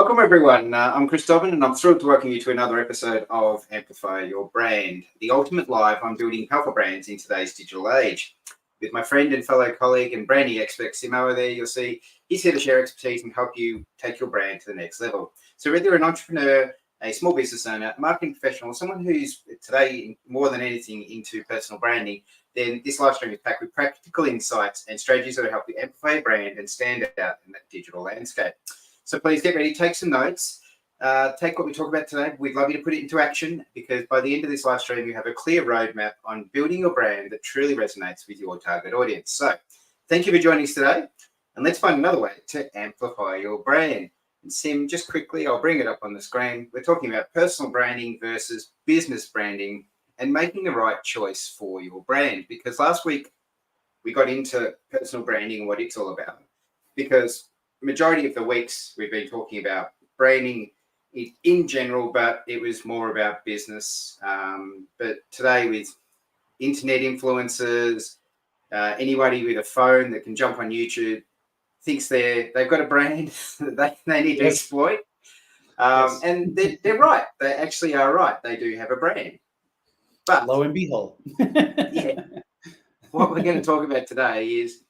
Welcome, everyone. I'm Chris Dobbin, and I'm thrilled to welcome you to another episode of Amplify Your Brand, the ultimate live on building powerful brands in today's digital age. With my friend and fellow colleague and branding expert, Simao, there, you'll see he's here to share expertise and help you take your brand to the next level. So whether you're an entrepreneur, a small business owner, a marketing professional, someone who's today more than anything into personal branding, then this live stream is packed with practical insights and strategies that will help you amplify your brand and stand out in that digital landscape. So please get ready, take some notes, take what we talk about today. We'd love you to put it into action, because by the end of this live stream, you have a clear roadmap on building your brand that truly resonates with your target audience. So thank you for joining us today, and let's find another way to amplify your brand. And Sim, just quickly, I'll bring it up on the screen. We're talking about personal branding versus business branding and making the right choice for your brand, because last week we got into personal branding and what it's all about, because majority of the weeks we've been talking about branding in general, but it was more about business. But today, with internet influencers, anybody with a phone that can jump on YouTube thinks they've got a brand that they need to exploit. And they're right. They actually are right. They do have a brand. But lo and behold, what we're going to talk about today is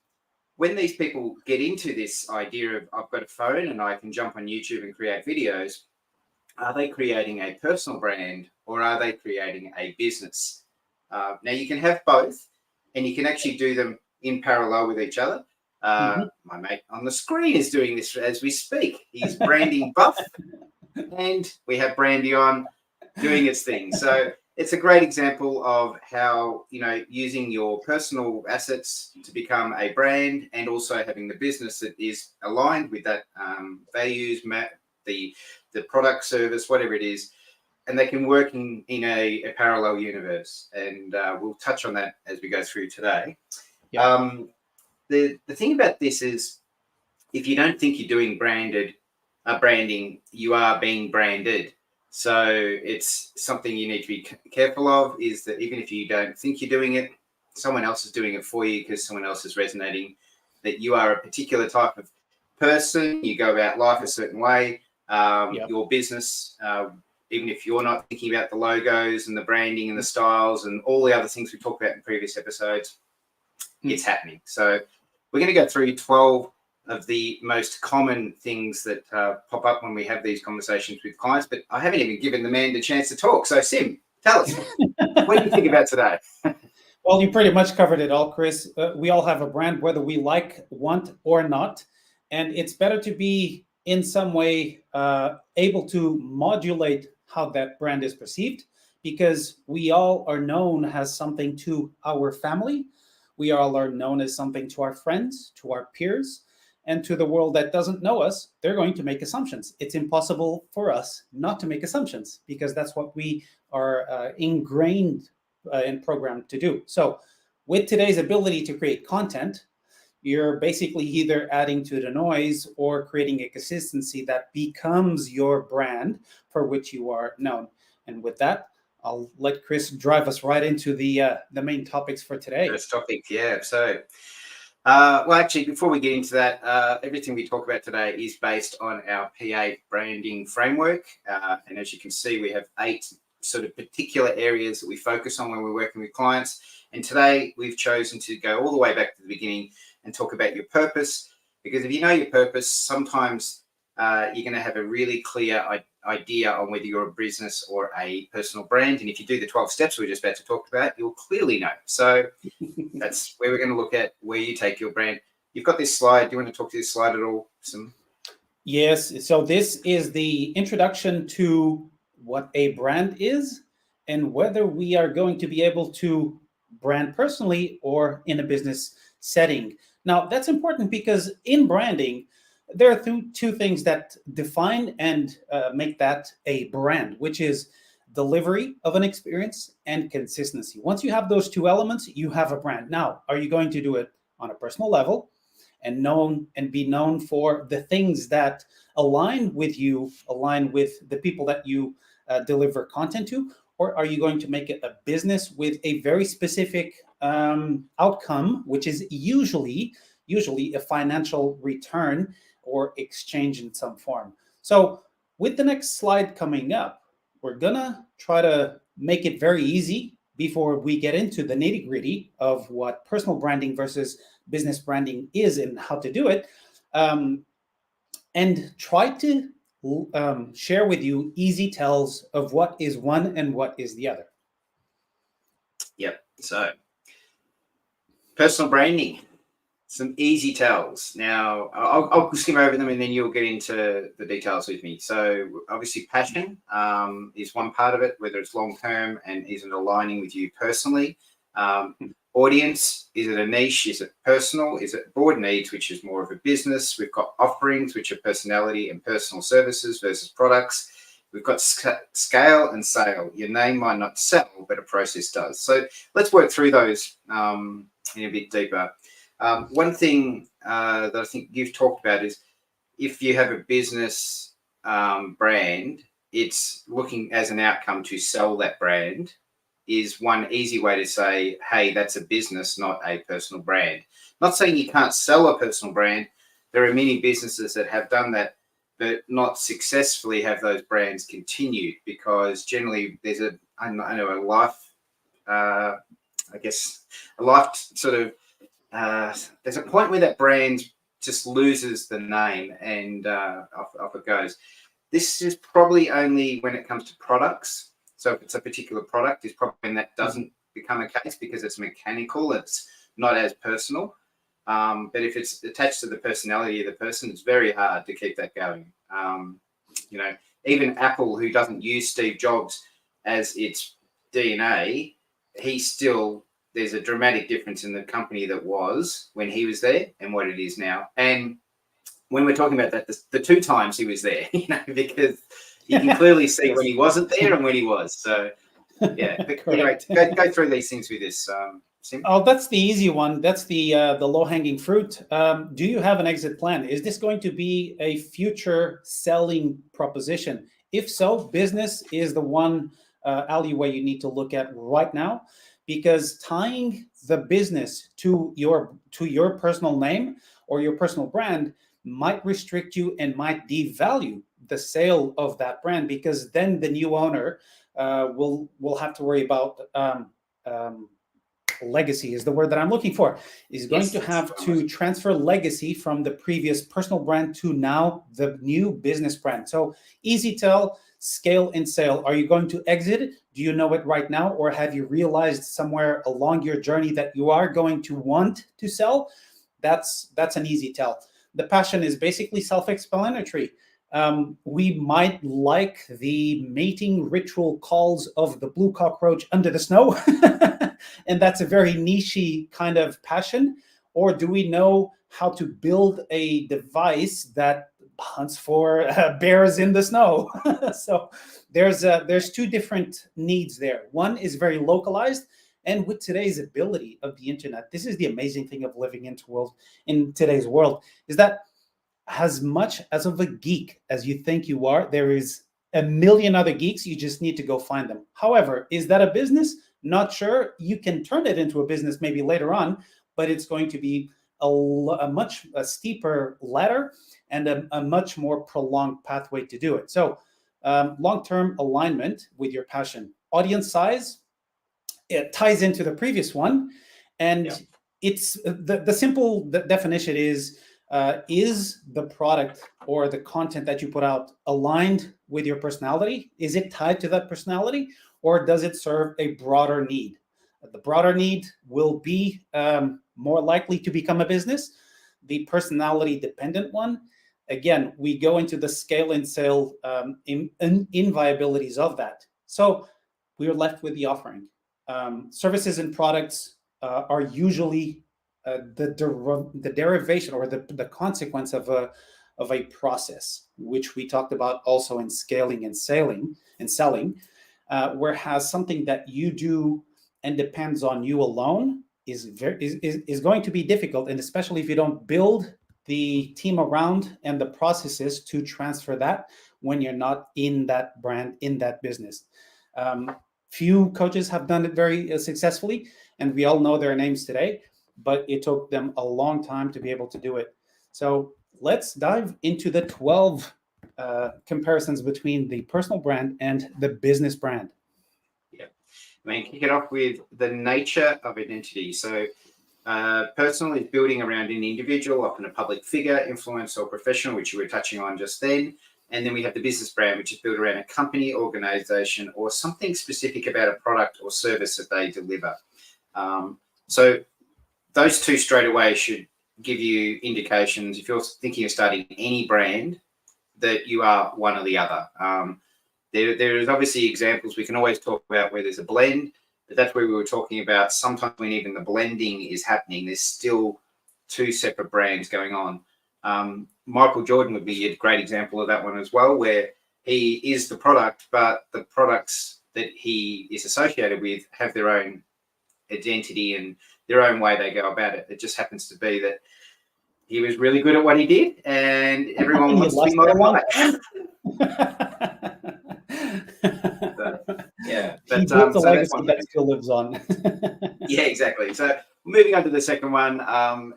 when these people get into this idea of I've got a phone and I can jump on YouTube and create videos, are they creating a personal brand or are they creating a business? Now, you can have both, and you can actually do them in parallel with each other. My mate on the screen is doing this as we speak. He's branding buff, and we have Brandy on doing its thing. So it's a great example of how, using your personal assets to become a brand, and also having the business that is aligned with that values, the product, service, whatever it is, and they can work in a parallel universe. And we'll touch on that as we go through today. Yeah. The thing about this is, if you don't think you're doing branding, you are being branded. So it's something you need to be careful of, is that even if you don't think you're doing it, someone else is doing it for you because someone else is resonating that you are a particular type of person. You go about life a certain way. Your business, even if you're not thinking about the logos and the branding and the styles and all the other things we talked about in previous episodes, it's happening. So we're going to go through 12 of the most common things that pop up when we have these conversations with clients, but I haven't even given the man the chance to talk. So Sim, tell us, what do you think about today? Well, you pretty much covered it all, Chris. We all have a brand, whether we want or not, and it's better to be in some way able to modulate how that brand is perceived, because we all are known as something to our family. We all are known as something to our friends, to our peers, and to the world that doesn't know us. They're going to make assumptions. It's impossible for us not to make assumptions, because that's what we are ingrained and programmed to do. So with today's ability to create content, you're basically either adding to the noise or creating a consistency that becomes your brand for which you are known. And with that, I'll let Chris drive us right into the main topics for today. First topic, yeah. So, well, actually, before we get into that, everything we talk about today is based on our P8 branding framework. And as you can see, we have 8 sort of particular areas that we focus on when we're working with clients. And today we've chosen to go all the way back to the beginning and talk about your purpose, because if you know your purpose, sometimes you're going to have a really clear idea on whether you're a business or a personal brand. And if you do the 12 steps we're just about to talk about, you'll clearly know. So that's where we're going to look at where you take your brand. You've got this slide. Do you want to talk to this slide at all? Yes. So this is the introduction to what a brand is and whether we are going to be able to brand personally or in a business setting. Now, that's important because in branding, there are two things that define and make that a brand, which is delivery of an experience and consistency. Once you have those 2 elements, you have a brand. Now, are you going to do it on a personal level and be known for the things that align with you, align with the people that you deliver content to? Or are you going to make it a business with a very specific outcome, which is usually a financial return or exchange in some form? So with the next slide coming up, we're gonna try to make it very easy before we get into the nitty gritty of what personal branding versus business branding is and how to do it, and try to share with you easy tells of what is one and what is the other. Yep. So, personal branding, some easy tells. Now, I'll skim over them and then you'll get into the details with me. So, obviously, passion is one part of it, whether it's long term and is it aligning with you personally. Audience, is it a niche? Is it personal? Is it broad needs, which is more of a business? We've got offerings, which are personality and personal services versus products. We've got scale and sale. Your name might not sell, but a process does. So let's work through those in a bit deeper. One thing that I think you've talked about is if you have a business brand, it's looking as an outcome to sell that brand is one easy way to say, hey, that's a business, not a personal brand. Not saying you can't sell a personal brand. There are many businesses that have done that, but not successfully have those brands continued because generally there's a life sort of, there's a point where that brand just loses the name and off it goes. This is probably only when it comes to products. So if it's a particular product, is probably when that doesn't become a case because it's mechanical, it's not as personal. But if it's attached to the personality of the person, it's very hard to keep that going. Even Apple, who doesn't use Steve Jobs as its DNA, there's a dramatic difference in the company that was when he was there and what it is now. And when we're talking about that, the two times he was there, because you can clearly see when he wasn't there and when he was. So, yeah. But anyway, go through these things with this, Sim. Oh, that's the easy one. That's the low-hanging fruit. Do you have an exit plan? Is this going to be a future selling proposition? If so, business is the one alleyway you need to look at right now, because tying the business to your personal name or your personal brand might restrict you and might devalue the sale of that brand, because then the new owner will have to worry about legacy is the word that I'm looking for. Is going to have to transfer legacy from the previous personal brand to now the new business brand. So easy tell, scale and sale. Are you going to exit it? Do you know it right now? Or have you realized somewhere along your journey that you are going to want to sell? That's an easy tell. The passion is basically self-explanatory. We might like the mating ritual calls of the blue cockroach under the snow. And that's a very niche kind of passion. Or do we know how to build a device that hunts for bears in the snow? So there's two different needs there. One is very localized. And with today's ability of the internet, this is the amazing thing of living in today's world, is that as much as of a geek as you think you are, there is a million other geeks. You just need to go find them. However, is that a business? Not sure. You can turn it into a business maybe later on, but it's going to be a much steeper ladder and a much more prolonged pathway to do it. So long-term alignment with your passion. Audience size, it ties into the previous one. And it's the simple definition is the product or the content that you put out aligned with your personality? Is it tied to that personality, or does it serve a broader need? The broader need will be more likely to become a business. The personality dependent one, again, we go into the scale and sale inviabilities of that. So we are left with the offering. Services and products are usually the derivation or the consequence of a process, which we talked about also in scaling and selling, whereas something that you do and depends on you alone is going to be difficult, and especially if you don't build the team around and the processes to transfer that when you're not in that brand, in that business. Few coaches have done it very successfully, and we all know their names today, but it took them a long time to be able to do it. So let's dive into the 12 comparisons between the personal brand and the business brand. Yeah, I mean, kick it off with the nature of identity. So, personal is building around an individual, often a public figure, influencer, or professional, which you were touching on just then. And then we have the business brand, which is built around a company, organization, or something specific about a product or service that they deliver. So those two straight away should give you indications, if you're thinking of starting any brand, that you are one or the other. There is obviously examples we can always talk about where there's a blend, but that's where we were talking about sometimes when even the blending is happening, there's still two separate brands going on. Michael Jordan would be a great example of that one as well, where he is the product, but the products that he is associated with have their own identity and their own way they go about it. It just happens to be that he was really good at what he did, and everyone wants to be modified. Yeah, but he built the legacy that still lives on. Yeah, exactly. So moving on to the second one,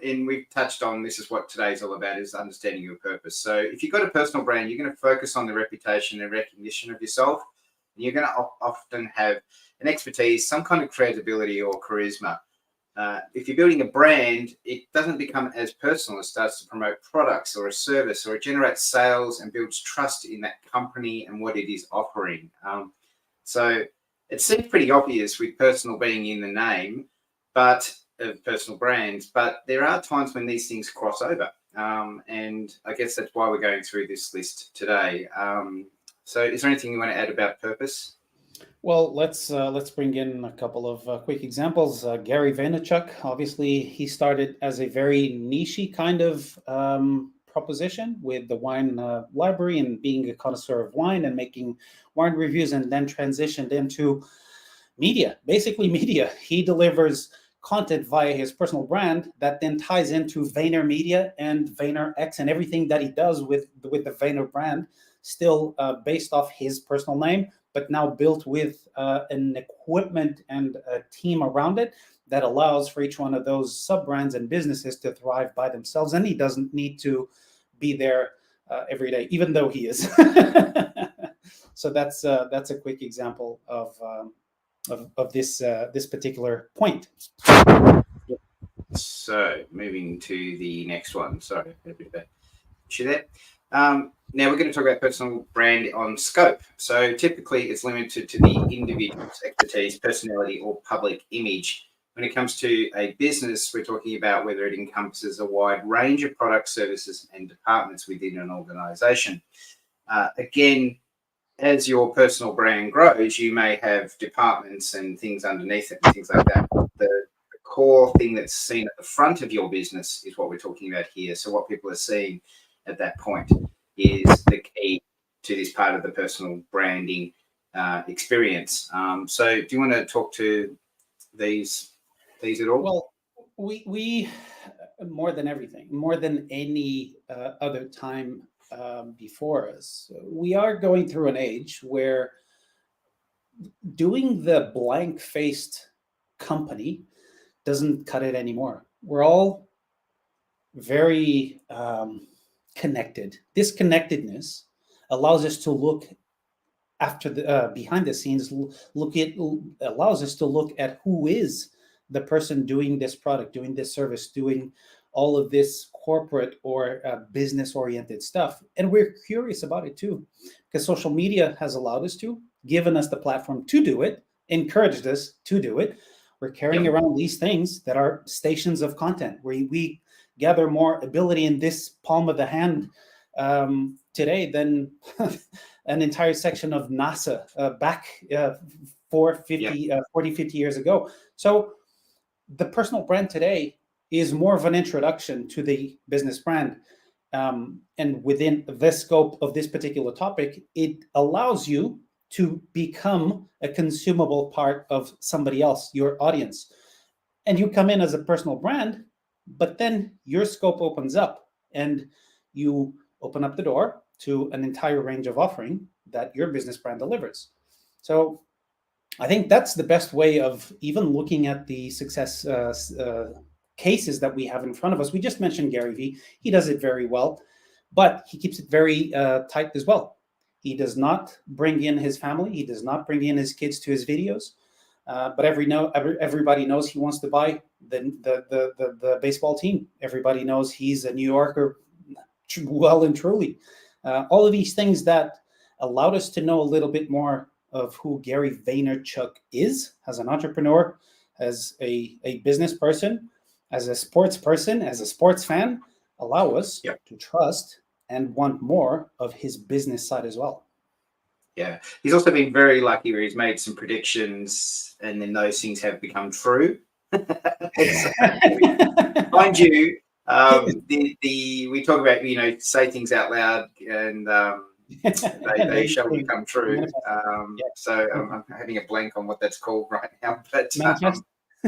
and we've touched on this is what today's all about, is understanding your purpose. So if you've got a personal brand, you're going to focus on the reputation and recognition of yourself. And you're going to often have an expertise, some kind of credibility or charisma. If you're building a brand, it doesn't become as personal. It starts to promote products or a service, or it generates sales and builds trust in that company and what it is offering. So it seems pretty obvious with personal being in the name, but of personal brands, but there are times when these things cross over. And I guess that's why we're going through this list today. So is there anything you want to add about purpose? Well, let's bring in a couple of quick examples. Gary Vaynerchuk, obviously, he started as a very niche kind of proposition with the wine library and being a connoisseur of wine and making wine reviews, and then transitioned into media, basically media. He delivers content via his personal brand that then ties into Vayner Media and VaynerX and everything that he does with the Vayner brand, still based off his personal name, but now built with an equipment and a team around it that allows for each one of those sub-brands and businesses to thrive by themselves. And he doesn't need to be there every day, even though he is. So that's a quick example of this particular point. So moving to the next one. Sorry, a bit of a issue there. Now we're going to talk about personal brand on scope. So typically it's limited to the individual's expertise, personality, or public image. When it comes to a business, we're talking about whether it encompasses a wide range of products, services, and departments within an organization. Again, as your personal brand grows, you may have departments and things underneath it and things like that. The core thing that's seen at the front of your business is what we're talking about here. So what people are seeing at that point is the key to this part of the personal branding experience. So do you want to talk to these at all? Well, we more than everything, more than any other time before us, we are going through an age where doing the blank-faced company doesn't cut it anymore. We're all very connected. This connectedness allows us to look after the behind the scenes. Allows us to look at who is the person doing this product, doing this service, doing all of this corporate or business-oriented stuff, and we're curious about it too, because social media has allowed us to, given us the platform to do it, encouraged us to do it. We're carrying around these things that are stations of content, where we gather more ability in this palm of the hand today than an entire section of NASA back 40, 50 years ago. So the personal brand today is more of an introduction to the business brand. And within the scope of this particular topic, it allows you to become a consumable part of somebody else, your audience. And you come in as a personal brand, but then your scope opens up and you open up the door to an entire range of offering that your business brand delivers. So I think that's the best way of even looking at the success cases that we have in front of us. We just mentioned Gary Vee. He does it very well. but he keeps it very tight as well. He does not bring in his family. He does not bring in his kids to his videos. But everybody knows he wants to buy the baseball team. Everybody knows he's a New Yorker, well and truly. All of these things that allowed us to know a little bit more of who Gary Vaynerchuk is as an entrepreneur, as a business person, as a sports person, as a sports fan, allow us to trust and want more of his business side as well. Yeah, he's also been very lucky where he's made some predictions and then those things have become true. Mind you, we talk about, say things out loud and they shall become true. So I'm having a blank on what that's called right now, but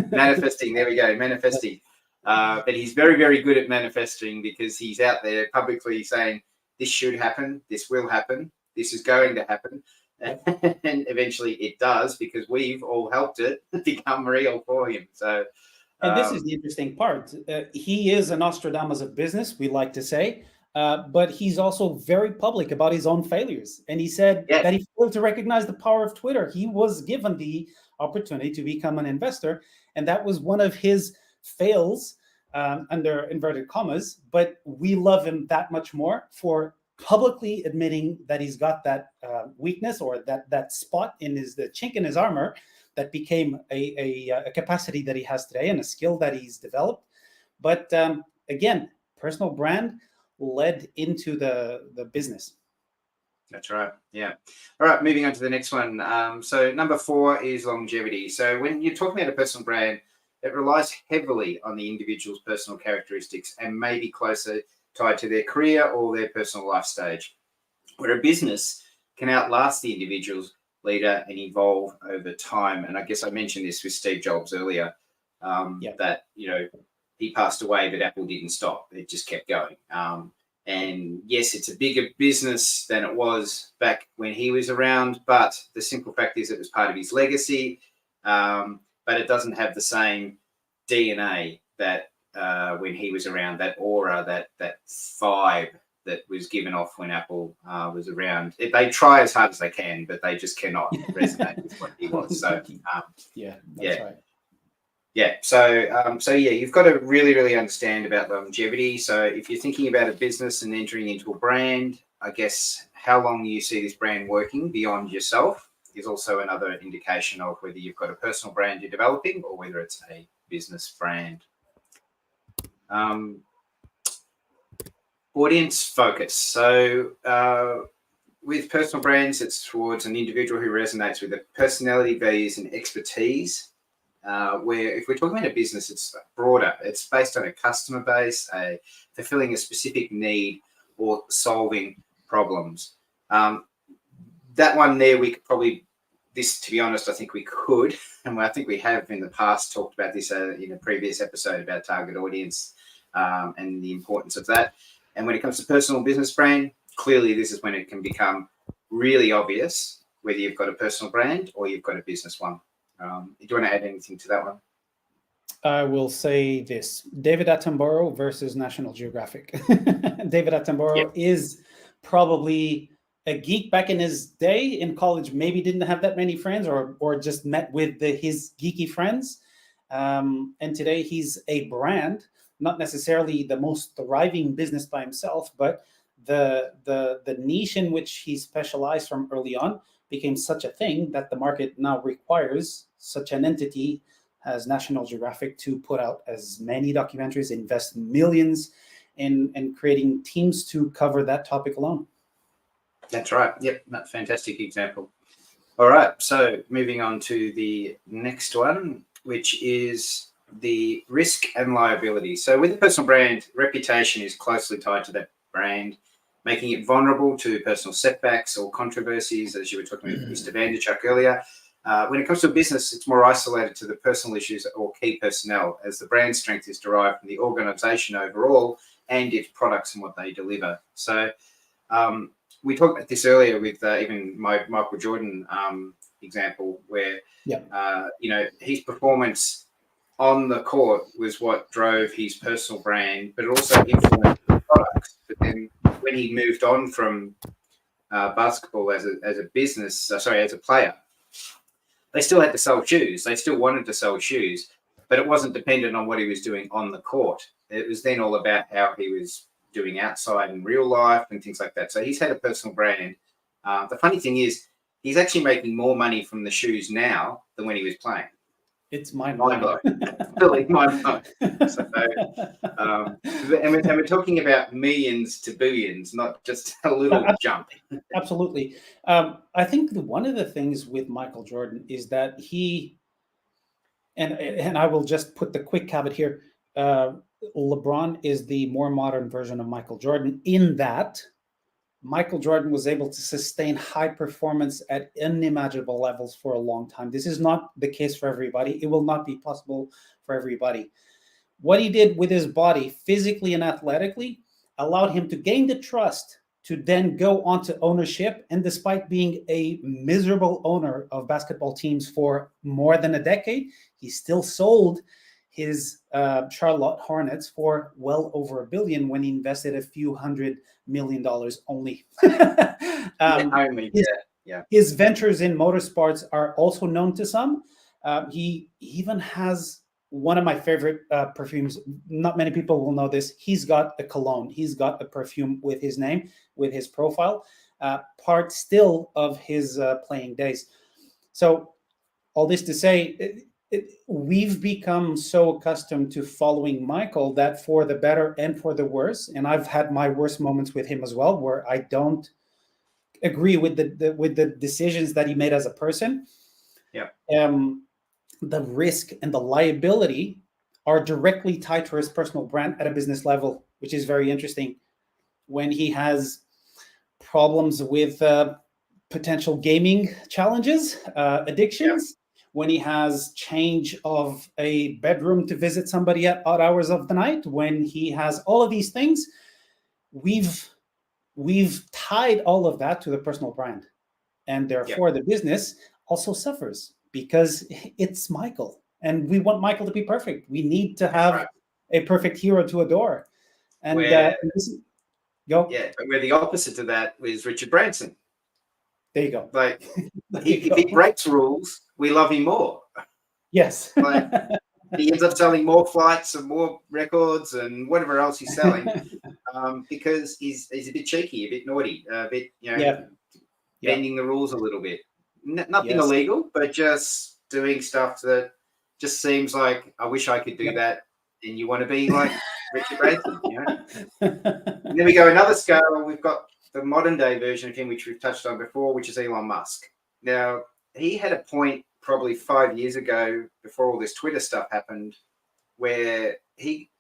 manifesting, there we go, manifesting. But he's very, very good at manifesting because he's out there publicly saying, this should happen, this will happen, this is going to happen. And eventually it does because we've all helped it become real for him. So, and this is the interesting part. He is a Nostradamus of business, we like to say, but he's also very public about his own failures. And he said that he failed to recognize the power of Twitter. He was given the opportunity to become an investor, and that was one of his fails, under inverted commas. But we love him that much more for publicly admitting that he's got that weakness or that spot in the chink in his armor that became a capacity that he has today and a skill that he's developed. But again, personal brand led into the business. That's right. Yeah. All right. Moving on to the next one. So number 4 is longevity. So when you're talking about a personal brand, it relies heavily on the individual's personal characteristics and may be closer tied to their career or their personal life stage, where a business can outlast the individual's leader and evolve over time. And I guess I mentioned this with Steve Jobs earlier, that, he passed away, but Apple didn't stop. It just kept going. And yes, it's a bigger business than it was back when he was around, but the simple fact is it was part of his legacy, but it doesn't have the same DNA that when he was around, that aura, that vibe that was given off when Apple was around. They try as hard as they can, but they just cannot resonate with what he was. So that's right. Yeah. So you've got to really, really understand about longevity. So if you're thinking about a business and entering into a brand, I guess how long you see this brand working beyond yourself is also another indication of whether you've got a personal brand you're developing or whether it's a business brand. Audience focus. So with personal brands, it's towards an individual who resonates with the personality, values, and expertise. Where if we're talking about a business, it's broader. It's based on a customer base, fulfilling a specific need or solving problems. That one there, we could probably, to be honest, I think we could, and I think we have in the past talked about this in a previous episode about target audience and the importance of that. And when it comes to personal business brand, clearly this is when it can become really obvious whether you've got a personal brand or you've got a business one. Do you want to add anything to that one? I will say this: David Attenborough versus National Geographic. David Attenborough is probably a geek back in his day in college. Maybe didn't have that many friends, or just met with his geeky friends. And today he's a brand, not necessarily the most thriving business by himself, but the niche in which he specialized from early on became such a thing that the market now requires such an entity as National Geographic to put out as many documentaries, invest millions in creating teams to cover that topic alone. That's right. Yep, that's a fantastic example. All right, so moving on to the next one, which is the risk and liability. So with a personal brand, reputation is closely tied to that brand, making it vulnerable to personal setbacks or controversies, as you were talking about Mr. Vaynerchuk earlier. When it comes to a business, it's more isolated to the personal issues or key personnel, as the brand strength is derived from the organization overall and its products and what they deliver. So we talked about this earlier with even my Michael Jordan example, where his performance on the court was what drove his personal brand, but it also influenced the products. But then when he moved on from basketball as a business, as a player, they still had to sell shoes. They still wanted to sell shoes, but it wasn't dependent on what he was doing on the court. It was then all about how he was doing outside in real life and things like that. So he's had a personal brand. The funny thing is, he's actually making more money from the shoes now than when he was playing. It's mind-blowing. Really mind-blowing. So, and we're talking about millions to billions, not just a little jump. Absolutely. I think one of the things with Michael Jordan is that he, and I will just put the quick caveat here, LeBron is the more modern version of Michael Jordan in that Michael Jordan was able to sustain high performance at unimaginable levels for a long time. This is not the case for everybody. It will not be possible for everybody. What he did with his body, physically and athletically, allowed him to gain the trust to then go on to ownership. And despite being a miserable owner of basketball teams for more than a decade, he still sold his Charlotte Hornets for well over $1 billion when he invested a few $100 million only. His ventures in motorsports are also known to some. He even has one of my favorite perfumes. Not many people will know this. He's got a cologne. He's got a perfume with his name, with his profile, part still of his playing days. So all this to say, we've become so accustomed to following Michael that for the better and for the worse, and I've had my worst moments with him as well, where I don't agree with the decisions that he made as a person. Yeah. The risk and the liability are directly tied to his personal brand at a business level, which is very interesting. When he has problems with potential gaming challenges, addictions, when he has change of a bedroom to visit somebody at odd hours of the night, when he has all of these things, we've tied all of that to the personal brand. And therefore the business also suffers because it's Michael. And we want Michael to be perfect. We need to have a perfect hero to adore. And but where the opposite to that is Richard Branson. There you go. Like, if he breaks rules, we love him more. Yes. Like, he ends up selling more flights and more records and whatever else he's selling, because he's a bit cheeky, a bit naughty, a bit, bending the rules a little bit. Nothing illegal, but just doing stuff that just seems like, I wish I could do that. And you want to be like Richard Branson, And then we go another scale. We've got the modern day version of him, which we've touched on before, which is Elon Musk. Now, he had a point probably 5 years ago, before all this Twitter stuff happened, where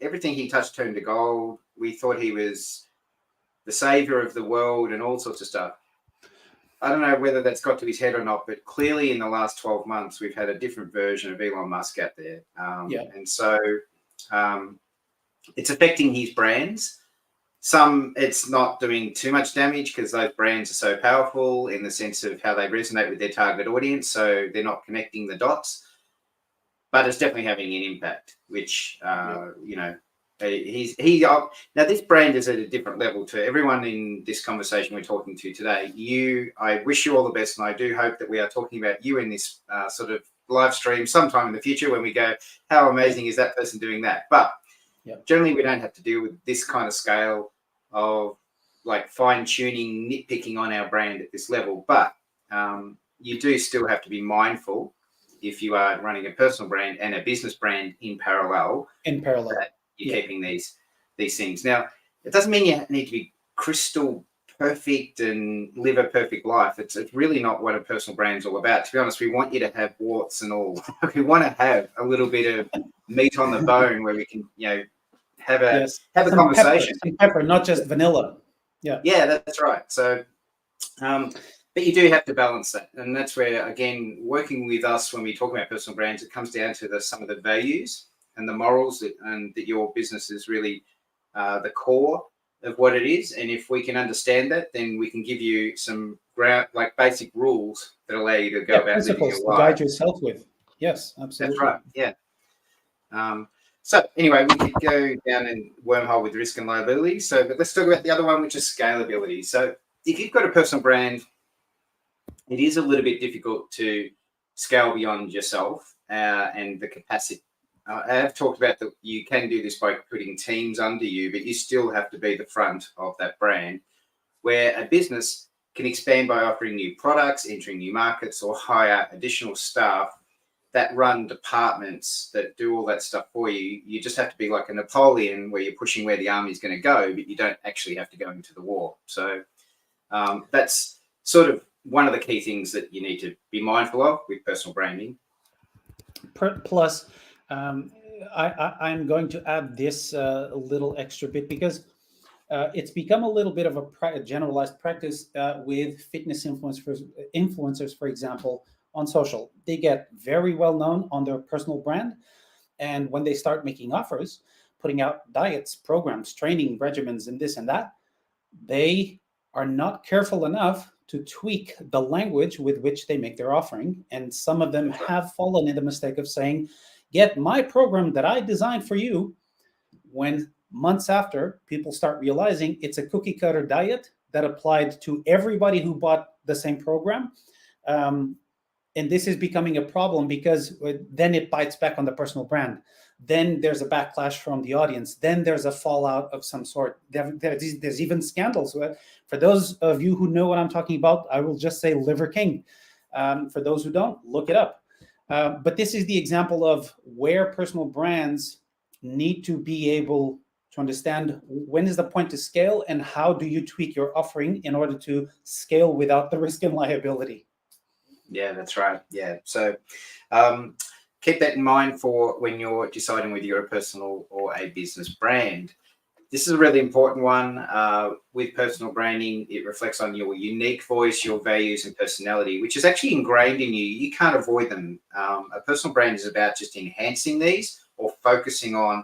everything he touched turned to gold. We thought he was the savior of the world and all sorts of stuff. I don't know whether that's got to his head or not, but clearly in the last 12 months, we've had a different version of Elon Musk out there. And so it's affecting his brands. Some, it's not doing too much damage because those brands are so powerful in the sense of how they resonate with their target audience. So they're not connecting the dots, but it's definitely having an impact, which, now this brand is at a different level to everyone in this conversation we're talking to today. I wish you all the best. And I do hope that we are talking about you in this sort of live stream sometime in the future when we go, how amazing is that person doing that? But generally, we don't have to deal with this kind of scale of like fine-tuning, nitpicking on our brand at this level. But you do still have to be mindful if you are running a personal brand and a business brand in parallel. That you're keeping these things. Now, it doesn't mean you need to be crystal perfect and live a perfect life. It's really not what a personal brand is all about. To be honest, we want you to have warts and all. We want to have a little bit of meat on the bone where we can, have a conversation. Pepper, not just vanilla. Yeah, that's right. So, but you do have to balance that, and that's where, again, working with us when we talk about personal brands, it comes down to some of the values and the morals that your business is really the core of what it is. And if we can understand that, then we can give you some basic rules that allow you to go about living your life. To guide yourself with. Yes, absolutely. That's right. Yeah. So anyway, we could go down in wormhole with risk and liability. So, but let's talk about the other one, which is scalability. So if you've got a personal brand, it is a little bit difficult to scale beyond yourself and the capacity. I have talked about that you can do this by putting teams under you, but you still have to be the front of that brand, where a business can expand by offering new products, entering new markets, or hire additional staff that run departments that do all that stuff for you. You just have to be like a Napoleon, where you're pushing where the army's going to go, but you don't actually have to go into the war. So that's sort of one of the key things that you need to be mindful of with personal branding. Plus, I'm going to add this little extra bit because it's become a little bit of a generalized practice with fitness influencers, for example, on social. They get very well known on their personal brand. And when they start making offers, putting out diets, programs, training regimens, and this and that, they are not careful enough to tweak the language with which they make their offering. And some of them have fallen in the mistake of saying, get my program that I designed for you, when months after, people start realizing it's a cookie cutter diet that applied to everybody who bought the same program. And this is becoming a problem because then it bites back on the personal brand. Then there's a backlash from the audience. Then there's a fallout of some sort. There's even scandals. For those of you who know what I'm talking about, I will just say Liver King. For those who don't, look it up. But this is the example of where personal brands need to be able to understand when is the point to scale and how do you tweak your offering in order to scale without the risk and liability. Yeah, that's right. Yeah. So keep that in mind for when you're deciding whether you're a personal or a business brand. This is a really important one. With personal branding, it reflects on your unique voice, your values and personality, which is actually ingrained in you. You can't avoid them. A personal brand is about just enhancing these or focusing on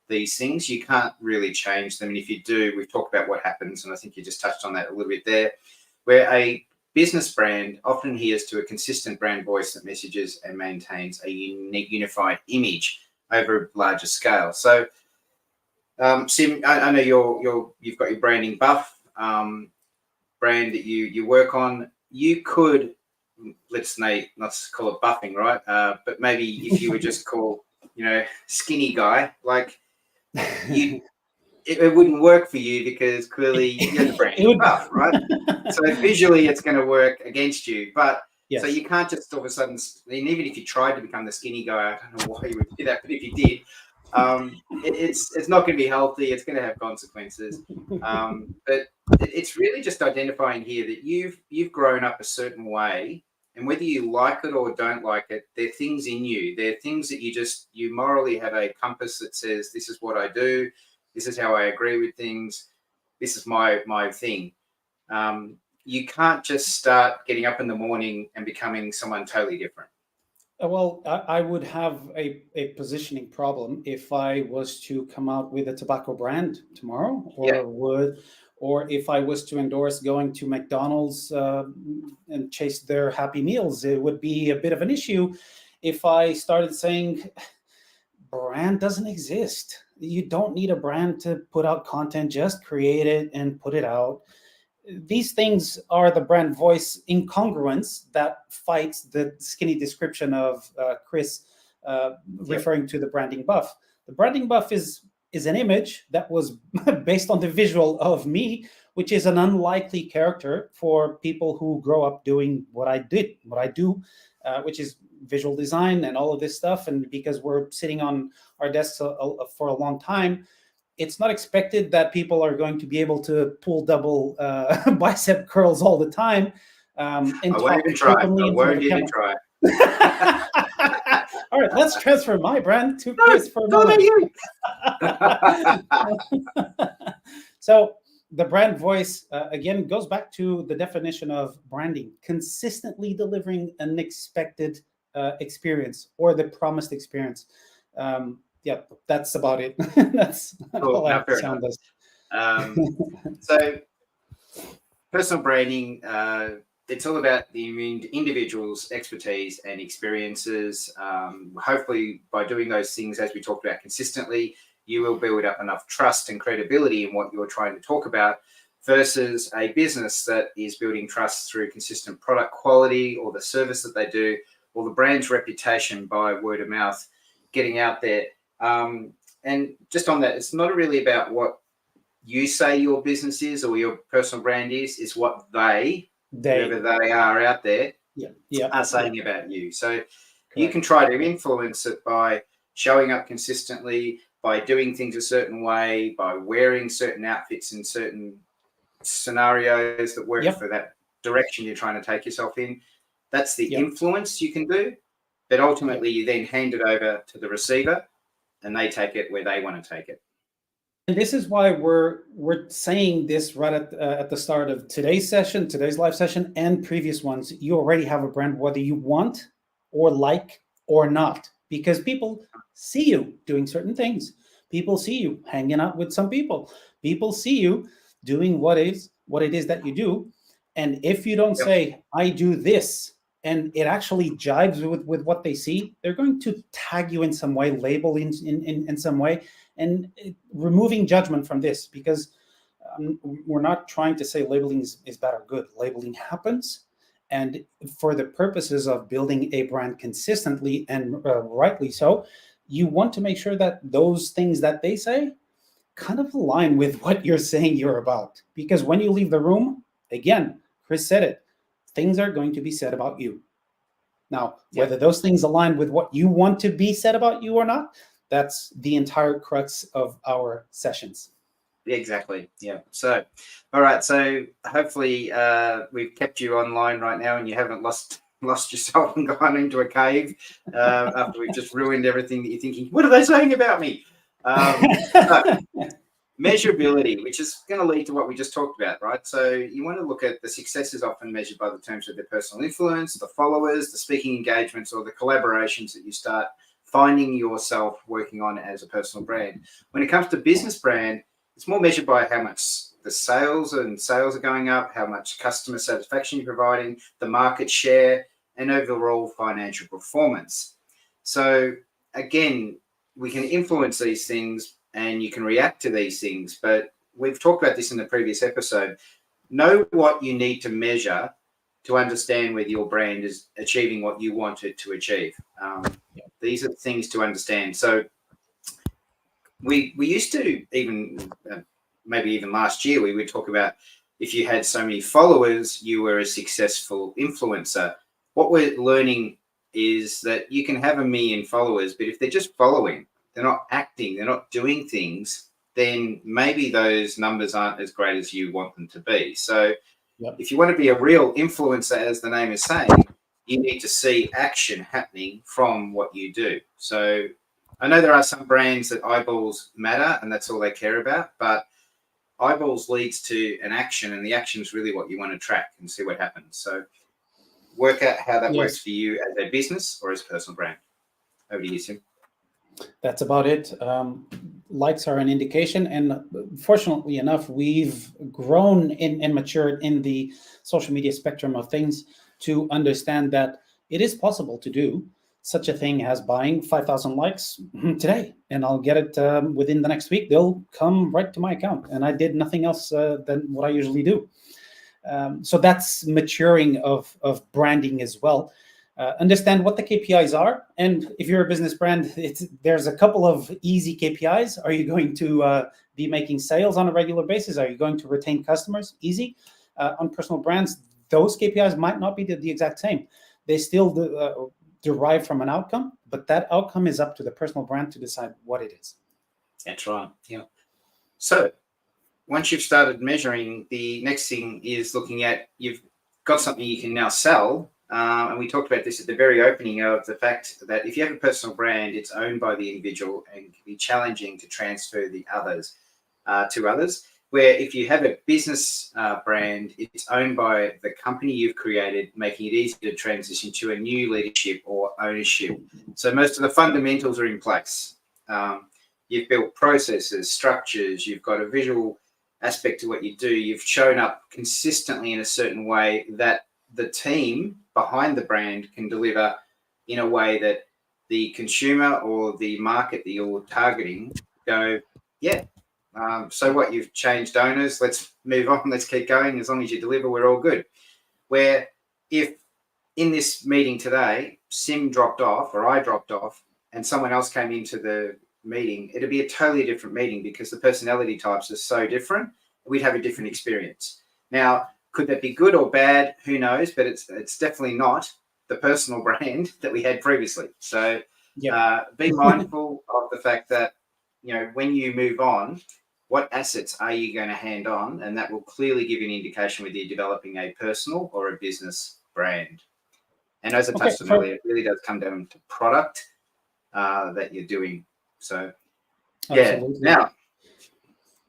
these things. You can't really change them. And if you do, we've talked about what happens, and I think you just touched on that a little bit there, where a business brand often adheres to a consistent brand voice that messages and maintains a unique, unified image over a larger scale. So, Sim, I know you've got your branding buff brand that you work on. You could, let's say, not call it buffing, right? But maybe if you were just called, skinny guy, like it wouldn't work for you because clearly you're the brand buff, right? So visually it's going to work against you. But yes. So you can't just all of a sudden, and even if you tried to become the skinny guy, I don't know why you would do that, but if you did, it's not going to be healthy. It's going to have consequences. But it's really just identifying here that you've grown up a certain way, and whether you like it or don't like it, there are things in you. There are things that you morally have a compass that says, this is what I do. This is how I agree with things. This is my thing. You can't just start getting up in the morning and becoming someone totally different. Well, I would have a positioning problem if I was to come out with a tobacco brand tomorrow, or if I was to endorse going to McDonald's and chase their Happy Meals. It would be a bit of an issue if I started saying brand doesn't exist. You don't need a brand to put out content, just create it and put it out. These things are the brand voice incongruence that fights the skinny description of Chris referring to the branding buff. The branding buff is an image that was based on the visual of me, which is an unlikely character for people who grow up doing what I do, which is visual design and all of this stuff. And because we're sitting on our desks for a long time, it's not expected that people are going to be able to pull double bicep curls all the time. And I won't even try. All right, let's transfer my brand to Chris for a moment. So the brand voice, again, goes back to the definition of branding: consistently delivering an expected experience or the promised experience. Yeah, that's about it. That's cool. all I have to say on this. So personal branding, it's all about the individual's expertise and experiences. Hopefully, by doing those things, as we talked about consistently, you will build up enough trust and credibility in what you're trying to talk about, versus a business that is building trust through consistent product quality or the service that they do, or the brand's reputation by word of mouth getting out there. And just on that, it's not really about what you say your business is or your personal brand is, it's what whoever they are out there, are saying about you. So correct. You can try to influence it by showing up consistently, by doing things a certain way, by wearing certain outfits in certain scenarios that work for that direction you're trying to take yourself in. That's the influence you can do. But ultimately, you then hand it over to the receiver and they take it where they want to take it. And this is why we're saying this right at the start of today's live session, and previous ones. You already have a brand, whether you want or like or not, because people see you doing certain things. People see you hanging out with some people. People see you doing what it is that you do. And if you don't say, I do this, and it actually jives with what they see, they're going to tag you in some way, label in some way, and removing judgment from this, because we're not trying to say labeling is bad or good. Labeling happens, and for the purposes of building a brand consistently and rightly so, you want to make sure that those things that they say kind of align with what you're saying you're about. Because when you leave the room, again, Chris said it, things are going to be said about you. Now, whether those things align with what you want to be said about you or not, that's the entire crux of our sessions. Exactly. Yeah. So, all right. So hopefully we've kept you online right now and you haven't lost yourself and gone into a cave after we've just ruined everything that you're thinking, what are they saying about me? Measurability, which is going to lead to what we just talked about, right? So you want to look at the successes often measured by the terms of their personal influence, the followers, the speaking engagements, or the collaborations that you start finding yourself working on as a personal brand. When it comes to business brand, it's more measured by how much the sales are going up, how much customer satisfaction you're providing, the market share, and overall financial performance. So again, we can influence these things and you can react to these things, but we've talked about this in the previous episode. Know what you need to measure to understand whether your brand is achieving what you want it to achieve. These are things to understand. So we used to even, maybe even last year, we would talk about if you had so many followers, you were a successful influencer. What we're learning is that you can have 1 million followers, but if they're just following, they're not acting, they're not doing things, then maybe those numbers aren't as great as you want them to be. So if you want to be a real influencer, as the name is saying, you need to see action happening from what you do. So I know there are some brands that eyeballs matter and that's all they care about, but eyeballs leads to an action, and the action is really what you want to track and see what happens. So work out how that works for you as a business or as a personal brand. Over to you, Sim. That's about it. Likes are an indication, and fortunately enough, we've grown and matured in the social media spectrum of things to understand that it is possible to do such a thing as buying 5,000 likes today, and I'll get it within the next week. They'll come right to my account, and I did nothing else than what I usually do. So that's maturing of branding as well. Understand what the KPIs are, and if you're a business brand, there's a couple of easy KPIs. Are you going to be making sales on a regular basis? Are you going to retain customers? Easy. On personal brands, those KPIs might not be the exact same. They still derive from an outcome, but that outcome is up to the personal brand to decide what it is. That's right. Yeah. So once you've started measuring, the next thing is looking at, you've got something you can now sell. And we talked about this at the very opening of the fact that if you have a personal brand, it's owned by the individual and can be challenging to transfer the others to others. Where if you have a business brand, it's owned by the company you've created, making it easy to transition to a new leadership or ownership. So most of the fundamentals are in place. You've built processes, structures, you've got a visual aspect to what you do. You've shown up consistently in a certain way that the team behind the brand can deliver in a way that the consumer or the market that you're targeting go, yeah, so what, you've changed owners, let's move on, let's keep going. As long as you deliver, we're all good. Where if in this meeting today, Sim dropped off or I dropped off and someone else came into the meeting, it'd be a totally different meeting because the personality types are so different. We'd have a different experience. Now, could that be good or bad? Who knows? But it's definitely not the personal brand that we had previously. So be mindful of the fact that, you know, when you move on, what assets are you going to hand on? And that will clearly give you an indication whether you're developing a personal or a business brand. And as I touched on earlier, it really does come down to product that you're doing. So, Absolutely. Now,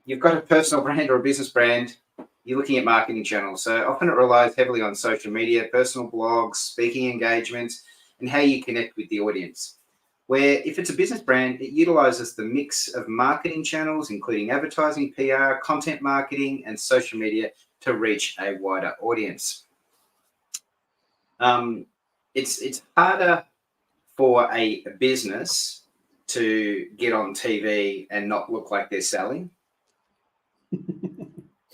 you've got a personal brand or a business brand, you're looking at marketing channels. So often it relies heavily on social media, personal blogs, speaking engagements, and how you connect with the audience. Where if it's a business brand, it utilizes the mix of marketing channels, including advertising, PR, content marketing, and social media to reach a wider audience. It's harder for a business to get on TV and not look like they're selling.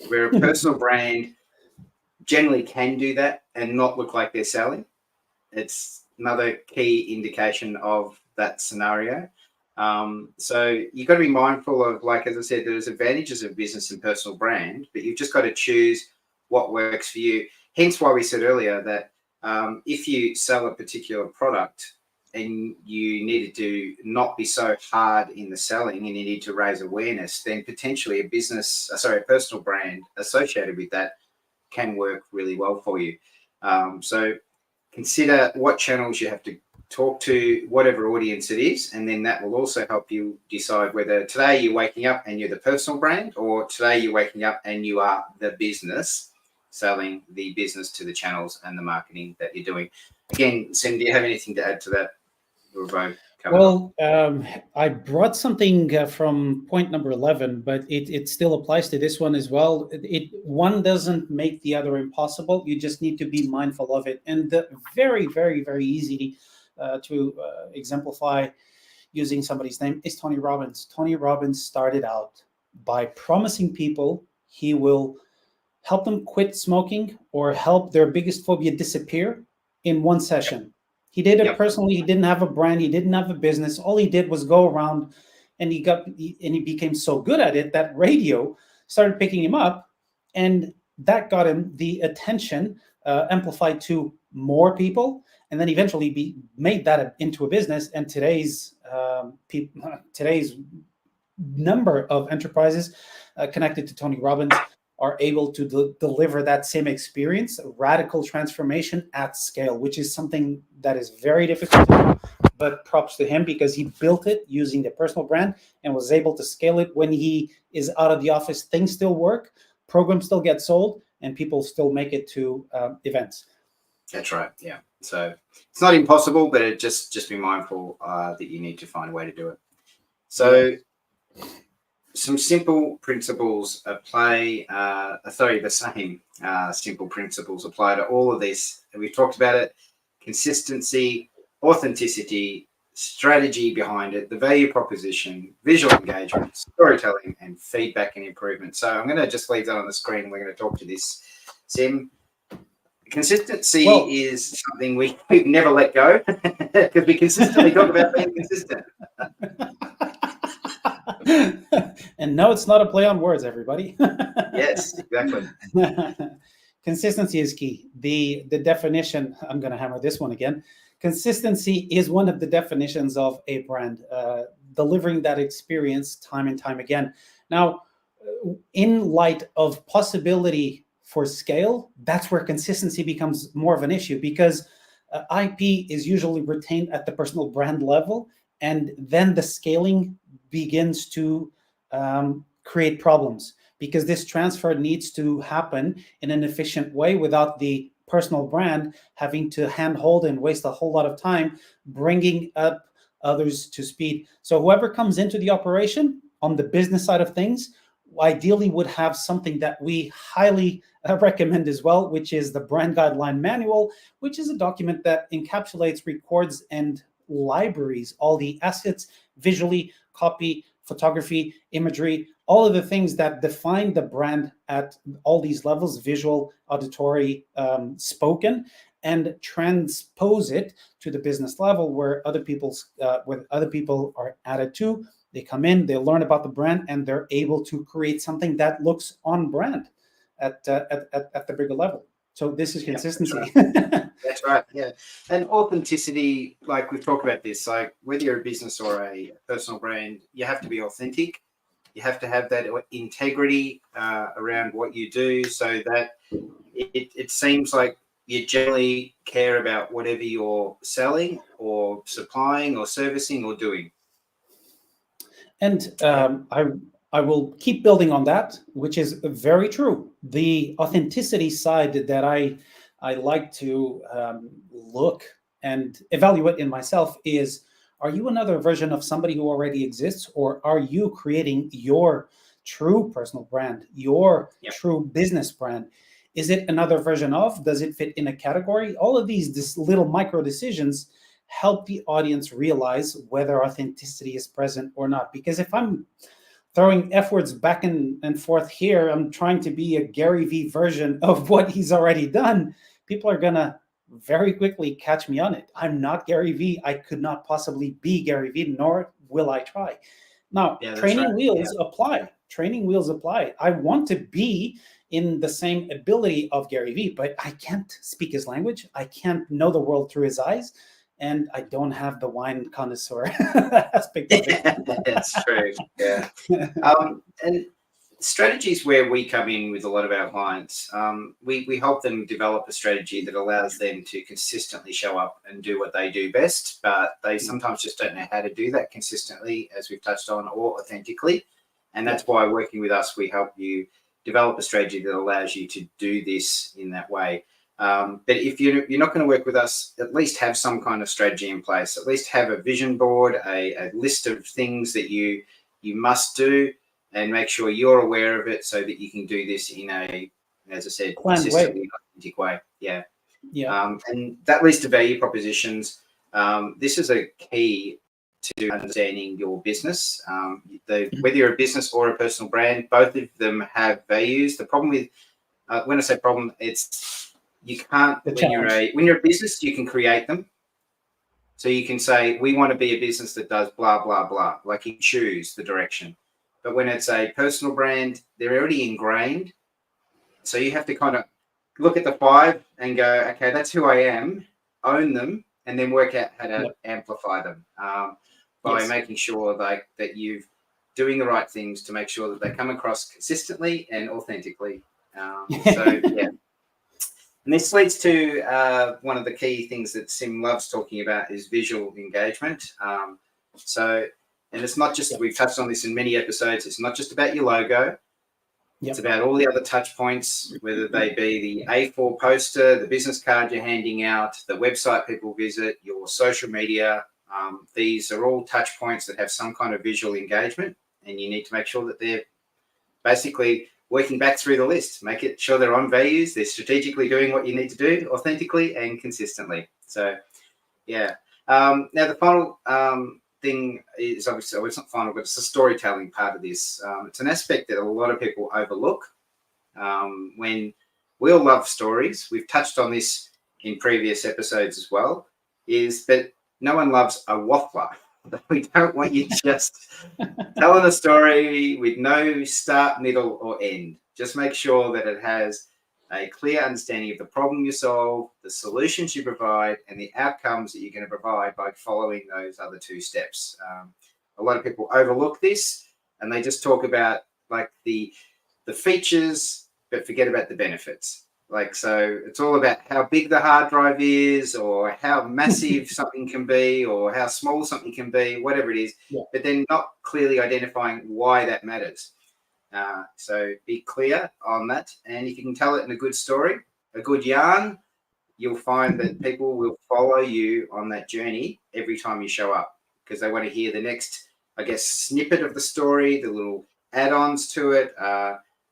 Where a personal brand generally can do that and not look like they're selling. It's another key indication of that scenario. So you've got to be mindful of, like, as I said, there's advantages of business and personal brand, but you've just got to choose what works for you. Hence why we said earlier that if you sell a particular product and you needed to not be so hard in the selling and you need to raise awareness, then potentially a personal brand associated with that can work really well for you. So consider what channels you have to talk to, whatever audience it is, and then that will also help you decide whether today you're waking up and you're the personal brand, or today you're waking up and you are the business, selling the business to the channels and the marketing that you're doing. Again, Sim, do you have anything to add to that? Well, I brought something from point number 11, but it still applies to this one as well. One doesn't make the other impossible. You just need to be mindful of it. And very, very, very easy to exemplify using somebody's name is Tony Robbins. Tony Robbins started out by promising people he will help them quit smoking or help their biggest phobia disappear in one session. He did it personally. He didn't have a brand. He didn't have a business. All he did was go around, and he became so good at it that radio started picking him up, and that got him the attention amplified to more people, and then eventually made that into a business. And today's number of enterprises connected to Tony Robbins are able to deliver that same experience, radical transformation at scale, which is something that is very difficult to do, but props to him because he built it using the personal brand and was able to scale it. When he is out of the office, things still work, programs still get sold, and people still make it to events. That's right. Yeah. So it's not impossible, but just be mindful that you need to find a way to do it. So some simple principles apply. The same simple principles apply to all of this. And we've talked about it: consistency, authenticity, strategy behind it, the value proposition, visual engagement, storytelling, and feedback and improvement. So I'm going to just leave that on the screen, and we're going to talk to this. Sim, consistency is something we've never let go because we consistently talk about being consistent. And no, it's not a play on words, everybody. Yes, exactly. Consistency is key. The definition, I'm going to hammer this one again. Consistency is one of the definitions of a brand, delivering that experience time and time again. Now, in light of possibility for scale, that's where consistency becomes more of an issue, because IP is usually retained at the personal brand level, and then the scaling begins to create problems, because this transfer needs to happen in an efficient way without the personal brand having to handhold and waste a whole lot of time bringing up others to speed. So whoever comes into the operation on the business side of things ideally would have something that we highly recommend as well, which is the brand guideline manual, which is a document that encapsulates, records, and libraries all the assets visually, copy, photography, imagery, all of the things that define the brand at all these levels: visual, auditory, spoken, and transpose it to the business level where other people are added to. They come in, they learn about the brand, and they're able to create something that looks on brand at the bigger level. So this is consistency. That's right. Yeah. And authenticity, like we've talked about this, like whether you're a business or a personal brand, you have to be authentic. You have to have that integrity around what you do, so that it seems like you generally care about whatever you're selling or supplying or servicing or doing. And I will keep building on that, which is very true. The authenticity side that I like to look and evaluate in myself is: are you another version of somebody who already exists, or are you creating your true personal brand, your true business brand? Is it another version of? Does it fit in a category? All of these little micro decisions help the audience realize whether authenticity is present or not. Because if I'm throwing F words back and forth here, I'm trying to be a Gary Vee version of what he's already done, people are gonna very quickly catch me on it. I'm not Gary Vee. I could not possibly be Gary Vee, nor will I try. Now, training wheels apply. Training wheels apply. I want to be in the same ability of Gary Vee, but I can't speak his language. I can't know the world through his eyes. And I don't have the wine connoisseur aspect of it. That's true. Yeah. And strategies where we come in with a lot of our clients, we help them develop a strategy that allows them to consistently show up and do what they do best, but they sometimes just don't know how to do that consistently, as we've touched on, or authentically. And that's why working with us, we help you develop a strategy that allows you to do this in that way. But if you're not going to work with us, at least have some kind of strategy in place. At least have a vision board, a list of things that you must do, and make sure you're aware of it so that you can do this in a, as I said, consistently authentic way. Yeah. And that list of value propositions, this is a key to understanding your business. Whether you're a business or a personal brand, both of them have values. The problem with, when I say problem, it's you can't, when you're a business, you can create them. So you can say, we want to be a business that does blah, blah, blah, like you choose the direction. But when it's a personal brand, they're already ingrained. So you have to kind of look at the 5 and go, okay, that's who I am, own them, and then work out how to amplify them by making sure that you're doing the right things to make sure that they come across consistently and authentically. And this leads to one of the key things that Sim loves talking about is visual engagement. And it's not just, we've touched on this in many episodes, it's not just about your logo. It's about all the other touch points, whether they be the A4 poster, the business card you're handing out, the website people visit, your social media. These are all touch points that have some kind of visual engagement, and you need to make sure that they're basically working back through the list, make it sure they're on values, they're strategically doing what you need to do authentically and consistently. So, now the final thing is obviously, well, it's not final, but it's the storytelling part of this. It's an aspect that a lot of people overlook. When we all love stories, we've touched on this in previous episodes as well, but no one loves a waffler. We don't want you just telling a story with no start, middle, or end. Just make sure that it has a clear understanding of the problem you solve, the solutions you provide, and the outcomes that you're going to provide by following those other 2 steps. A lot of people overlook this, and they just talk about like the features, but forget about the benefits. So it's all about how big the hard drive is, or how massive something can be, or how small something can be, whatever it is, but then not clearly identifying why that matters. So be clear on that. And if you can tell it in a good story, a good yarn, you'll find that people will follow you on that journey every time you show up, because they want to hear the next, I guess, snippet of the story, the little add-ons to it.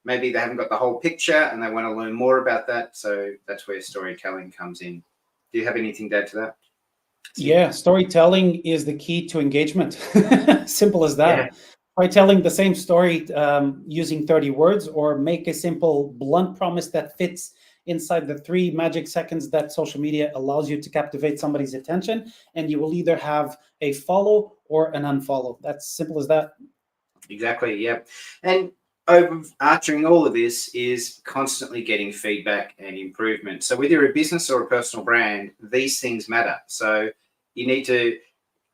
Maybe they haven't got the whole picture and they want to learn more about that. So that's where storytelling comes in. Do you have anything to add to that? Yeah, storytelling is the key to engagement. Simple as Yeah. that. By telling the same story using 30 words, or make a simple, blunt promise that fits inside the 3 magic seconds that social media allows you to captivate somebody's attention, and you will either have a follow or an unfollow. That's simple as that. Exactly. Yeah. And overarching all of this is constantly getting feedback and improvement. So whether you're a business or a personal brand, these things matter. So you need to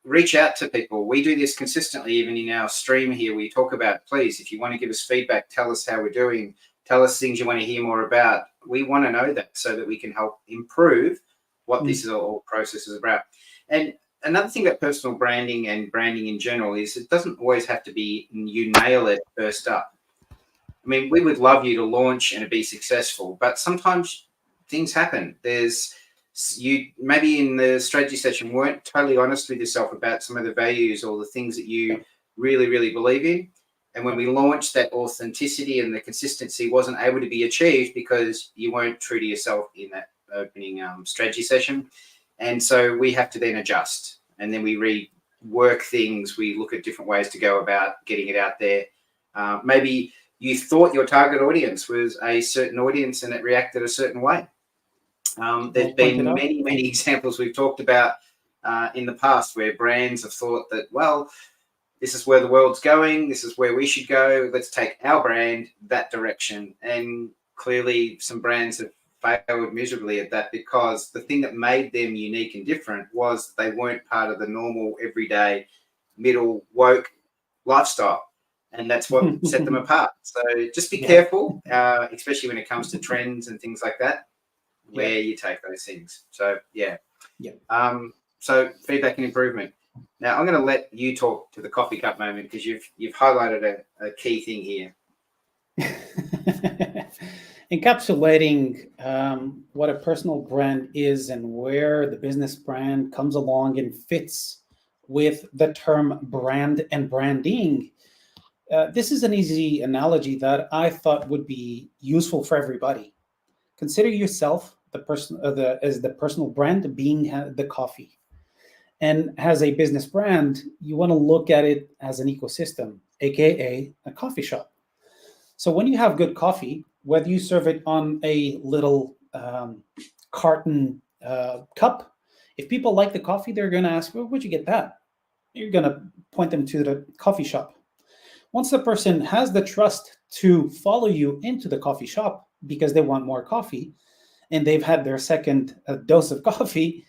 reach out to people. We do this consistently, even in our stream here. We talk about, please, if you want to give us feedback, tell us how we're doing, tell us things you want to hear more about. We want to know that so that we can help improve what this is all process is about. And another thing about personal branding and branding in general is it doesn't always have to be you nail it first up. I mean, we would love you to launch and be successful, but sometimes things happen. You maybe in the strategy session weren't totally honest with yourself about some of the values or the things that you really, really believe in. And when we launched, that authenticity and the consistency wasn't able to be achieved because you weren't true to yourself in that opening strategy session. And so we have to then adjust, and then we rework things. We look at different ways to go about getting it out there. Maybe you thought your target audience was a certain audience and it reacted a certain way. There's been many, many examples we've talked about in the past where brands have thought that, well, this is where the world's going, this is where we should go, let's take our brand that direction. And clearly some brands have failed miserably at that, because the thing that made them unique and different was they weren't part of the normal, everyday, middle, woke lifestyle. And that's what set them apart. So just be careful, especially when it comes to trends and things like that, where you take those things. So so feedback and improvement. Now I'm going to let you talk to the coffee cup moment, because you've highlighted a key thing here. Encapsulating what a personal brand is and where the business brand comes along and fits with the term brand and branding. This is an easy analogy that I thought would be useful for everybody. Consider yourself as the personal brand, being the coffee. And as a business brand, you want to look at it as an ecosystem, aka a coffee shop. So when you have good coffee, whether you serve it on a little carton cup, if people like the coffee, they're going to ask, well, where'd you get that? You're going to point them to the coffee shop. Once the person has the trust to follow you into the coffee shop because they want more coffee, and they've had their second dose of coffee,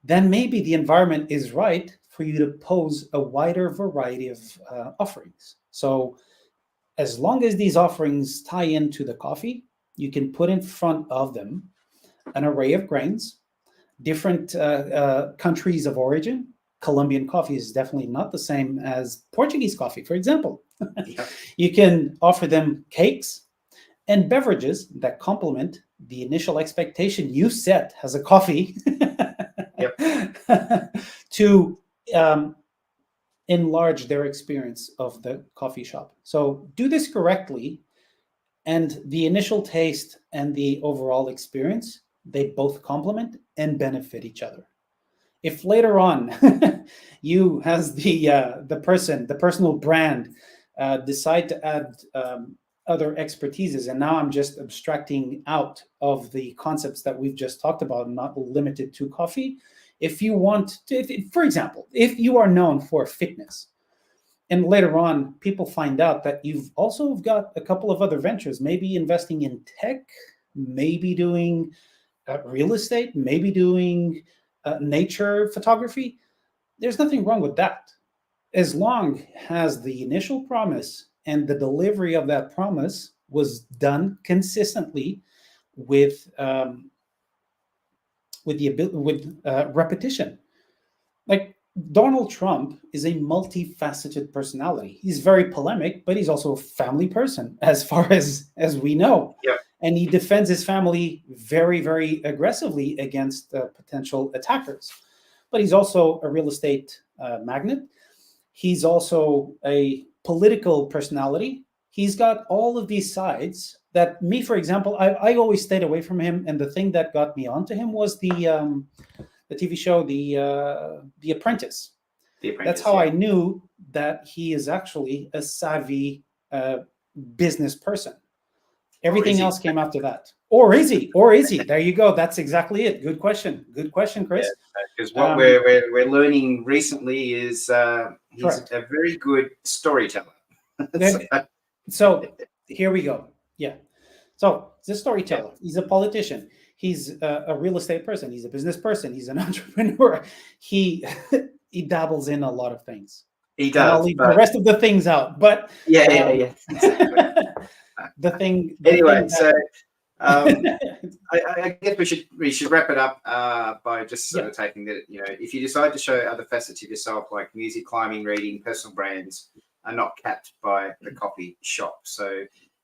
then maybe the environment is right for you to pose a wider variety of offerings. So as long as these offerings tie into the coffee, you can put in front of them an array of grains, different countries of origin. Colombian coffee is definitely not the same as Portuguese coffee, for example. You can offer them cakes and beverages that complement the initial expectation you set as a coffee to enlarge their experience of the coffee shop. So do this correctly, and the initial taste and the overall experience, they both complement and benefit each other. If later on you, as the personal brand, decide to add other expertises, and now I'm just abstracting out of the concepts that we've just talked about, not limited to coffee. If you want to, for example, if you are known for fitness, and later on people find out that you've also got a couple of other ventures, maybe investing in tech, maybe doing real estate, maybe doing nature photography, there's nothing wrong with that, as long as the initial promise and the delivery of that promise was done consistently with repetition. Like Donald Trump is a multifaceted personality. He's very polemic, but he's also a family person, as far as we know. Yep. And he defends his family very, very aggressively against potential attackers. But he's also a real estate magnate. He's also a political personality. he's got all of these sides that me, for example, I always stayed away from him. And the thing that got me onto him was the TV show, The Apprentice. The Apprentice. That's how I knew that he is actually a savvy business person. Everything else came after that. Or is he? Or is he? There you go. That's exactly it. Good question. Good question, Chris. Because what we're learning recently is he's Correct. a very good storyteller. So here we go. Yeah. So he's a storyteller. He's a politician. He's a real estate person. He's a business person. He's an entrepreneur. He dabbles in a lot of things. He does. And I'll leave the rest of the things out. But yeah. Exactly. Anyway, so I guess we should wrap it up by just sort of taking that, if you decide to show other facets of yourself, like music, climbing, reading, personal brands are not capped by the coffee shop. So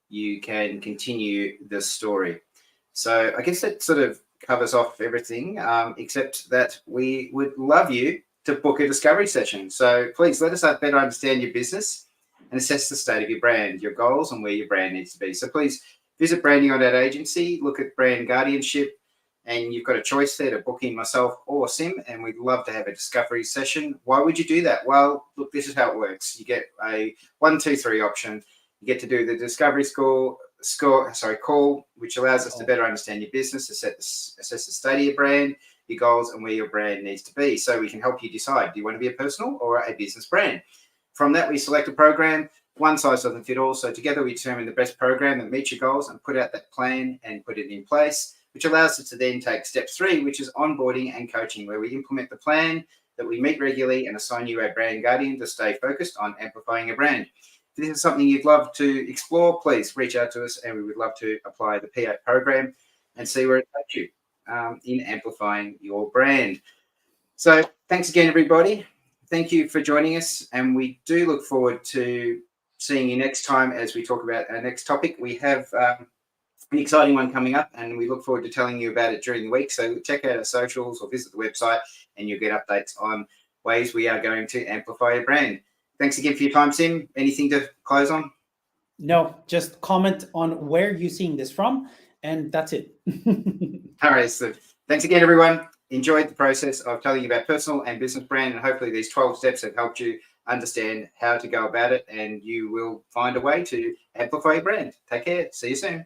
you can continue the story. So I guess that sort of covers off everything, except that we would love you to book a discovery session. So please let us better understand your business and assess the state of your brand, your goals, and where your brand needs to be. So please visit Branding on That Agency, look at brand guardianship, and you've got a choice there to book in myself or Sim, and we'd love to have a discovery session. Why would you do that? Well, look, this is how it works. You get a 1, 2, 3 option. You get to do the discovery call, which allows us to better understand your business, assess the state of your brand, your goals, and where your brand needs to be. So we can help you decide, do you want to be a personal or a business brand? From that, we select a program. One size doesn't fit all. So together we determine the best program that meets your goals and put out that plan and put it in place, which allows us to then take step 3, which is onboarding and coaching, where we implement the plan that we meet regularly and assign you a brand guardian to stay focused on amplifying a brand. If this is something you'd love to explore, please reach out to us, and we would love to apply the P8 program and see where it takes you in amplifying your brand. So thanks again, everybody. Thank you for joining us, and we do look forward to seeing you next time as we talk about our next topic. We have an exciting one coming up, and we look forward to telling you about it during the week. So check out our socials or visit the website, and you'll get updates on ways we are going to amplify your brand. Thanks again for your time, Sim. Anything to close on? No, just comment on where you're seeing this from, and that's it. All right, so thanks again, everyone. Enjoyed the process of telling you about personal and business brand, and hopefully these 12 steps have helped you understand how to go about it, and you will find a way to amplify your brand. Take care. See you soon.